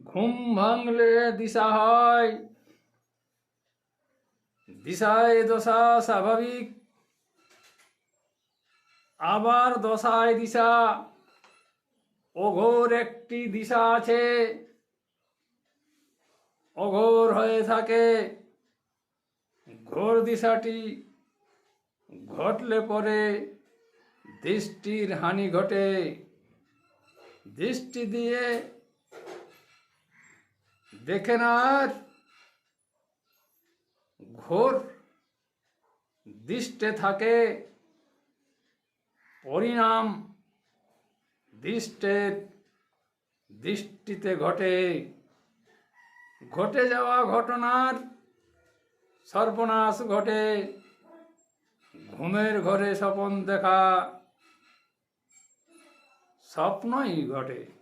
ঘুম ভাঙলে দিশা হয়, দিশায় দশা স্বাভাবিক, আবার দশায় দিশা। অঘোর একটি দিশা আছে, অঘোর হয়ে থাকে। ঘোর দিশাটি ঘটলে পরে দৃষ্টির হানি ঘটে। দৃষ্টি দিয়ে দেখে না আর, ঘোর দৃষ্টে থাকে। পরিণাম দৃষ্টের দৃষ্টিতে ঘটে। ঘটে যাওয়া ঘটনার সর্বনাশ ঘটে। ঘুমের ঘরে স্বপন দেখা স্বপ্নই ঘটে।